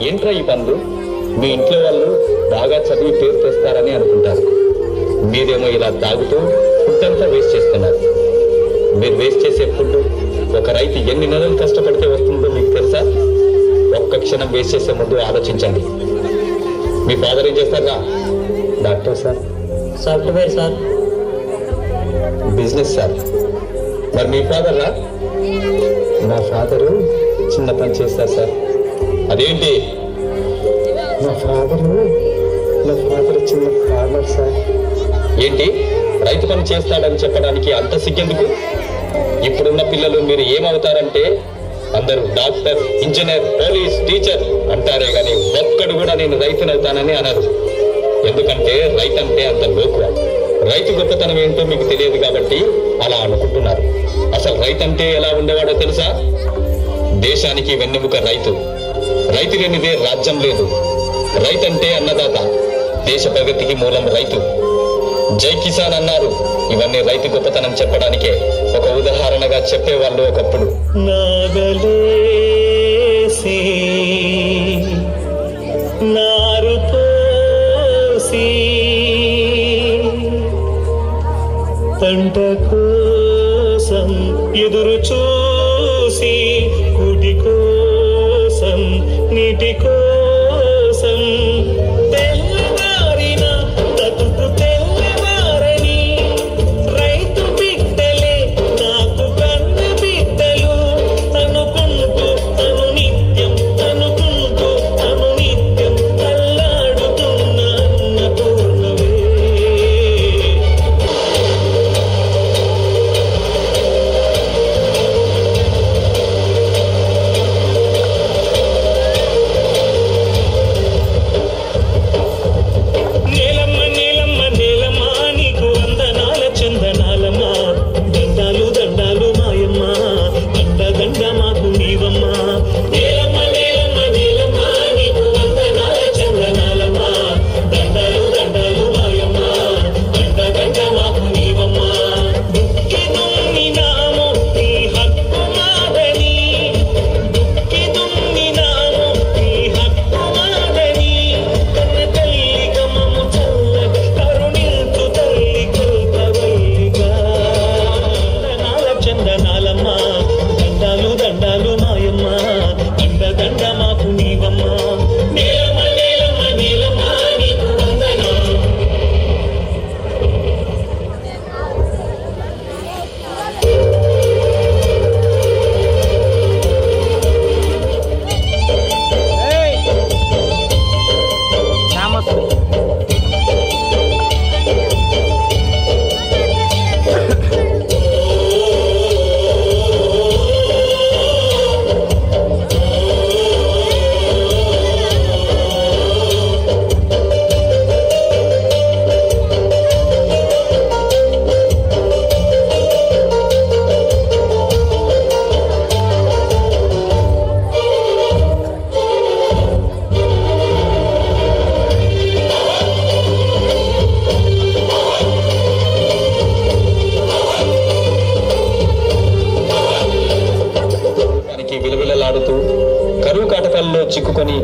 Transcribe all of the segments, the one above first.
ఏంట్రా ఈ పనులు? మీ ఇంట్లో వాళ్ళు బాగా చదివి పేరు తెస్తారని అనుకుంటారు. మీరేమో ఇలా తాగుతూ ఫుడ్ అంతా వేస్ట్ చేస్తున్నారు. మీరు వేస్ట్ చేసే ఫుడ్ ఒక రైతు ఎన్ని నెలలు కష్టపడితే వస్తుందో మీకు తెలుసా? ఒక్క క్షణం వేస్ట్ చేసే ముందు ఆలోచించండి. మీ ఫాదర్ ఏం చేస్తారా? Doctor sir. Software sir. Business sir. మరి మీ ఫాదర్ రా? నా ఫాదరు చిన్న పని చేస్తారు సార్. అదేంటి? నా ఫాదర్ చిన్న ఫార్మర్ సార్. ఏంటి రైతు పని చేస్తాడని చెప్పడానికి అంత సిగ్గెందుకు? ఇప్పుడున్న పిల్లలు మీరు ఏమవుతారంటే అందరూ డాక్టర్, ఇంజనీర్, పోలీస్, టీచర్ అంటారే కానీ ఒక్కడు కూడా నేను రైతునవుతానని అనరు. ఎందుకంటే రైతు అంటే అంత లోకువ. రైతు గొప్పతనం ఏంటో మీకు తెలియదు కాబట్టి అలా అనుకుంటున్నారు. అసలు రైతు అంటే ఎలా ఉండేవాడో తెలుసా? దేశానికి వెన్నెముక రైతు. రైతు లేనిదే రాజ్యం లేదు. రైతు అంటే అన్నదాత. దేశ ప్రగతికి మూలం రైతు. జై కిసాన్ అన్నారు. ఇవన్నీ రైతు గొప్పతనం చెప్పడానికే. ఒక ఉదాహరణగా చెప్పేవాళ్ళు ఒకప్పుడు. నాగలేసి నారు పోసి పంట కోసం ఎదురు చూసి కూటి కోసం నీటి కోసం తెల్లవారిన తతుకు తెల్లవారని రైతు బిడ్డలే నాకు కన్న బిడ్డలు అనుకుంటూ తను నిత్యం అల్లాడుతున్న అన్నపూర్ణవే. విలవిలలాడుతూ కరువు కాటకాల్లో చిక్కుకొని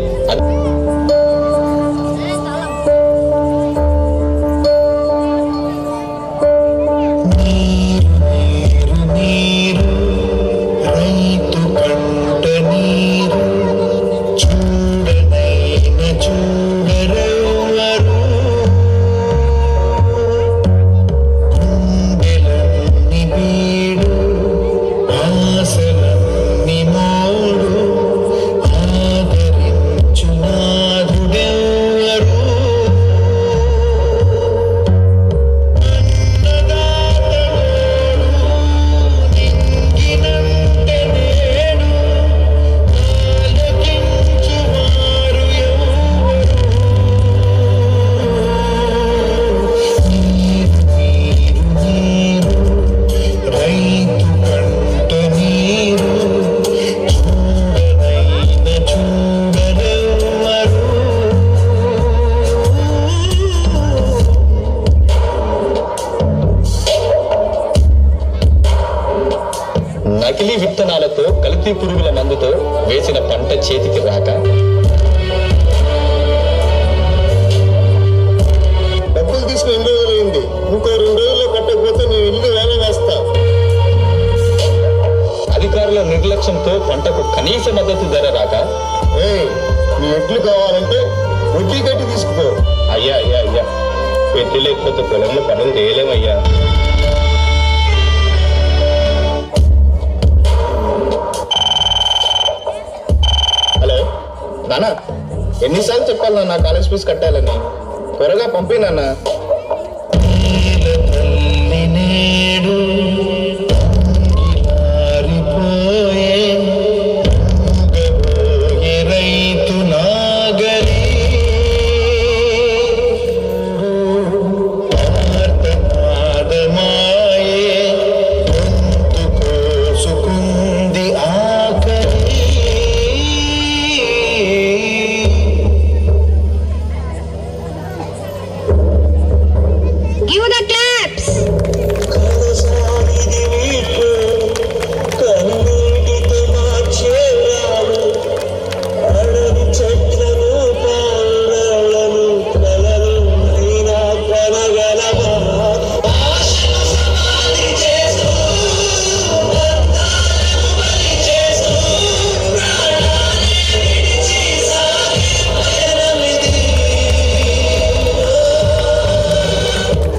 నకిలీ విత్తనాలతో కల్తీ పురుగుల మందుతో వేసిన పంట చేతికి రాక వర్షంతో పంటకు కనీస మద్దతు ధర రాక నీ ఎట్లు కావాలంటే వడ్డీ కట్టి తీసుకో. అయ్యా అయ్యా అయ్యా, పెట్టి లేకపోతే పొలంలో పనులు చేయలేమయ్యా. హలో నాన్న, ఎన్నిసార్లు చెప్పాలి నాన్న కాలేజ్ ఫీజు కట్టాలని? త్వరగా పంపి నాన్న. తల్లి నేడు మారిపోయే ఊగబోయే రైతు నాగలి ఆర్తనాదమాయే గొంతు కోసుకుంది ఆకలి. Give the claps! కలసానిది నీకు కన్నీటితో మార్చేరావు. అడవి చెట్లను పావురాళ్ళను కలలు అయినా కనగలవా? ఆశను సమాధి చేస్తూ బంధాలను బలి చేస్తూ ప్రాణాన్ని విడిచి సాగే పయనమిది.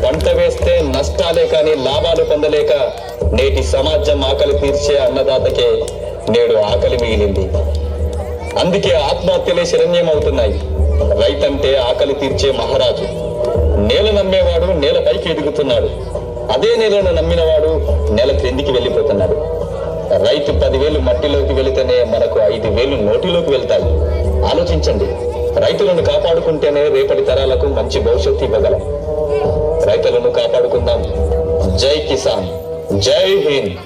పంట వేస్తే నష్టాలే కానీ లాభాలు పొందలేక నేటి సమాజం ఆకలి తీర్చే అన్నదాతకే నేడు ఆకలి మిగిలింది. అందుకే ఆత్మహత్యలే శరణ్యం అవుతున్నాయి. రైతంటే ఆకలి తీర్చే మహారాజు. నేల నమ్మేవాడు నేల పైకి ఎదుగుతున్నాడు. అదే నేలను నమ్మినవాడు నేల క్రిందికి వెళ్ళిపోతున్నాడు. రైతు 10,000 మట్టిలోకి వెళితేనే మనకు 5,000 నోటిలోకి వెళ్తాయి. ఆలోచించండి. రైతులను కాపాడుకుంటేనే రేపటి తరాలకు మంచి భవిష్యత్తు ఇవ్వగలం. రైతులను కాపాడుకుందాం. జై కిసాన్, జై హింద్.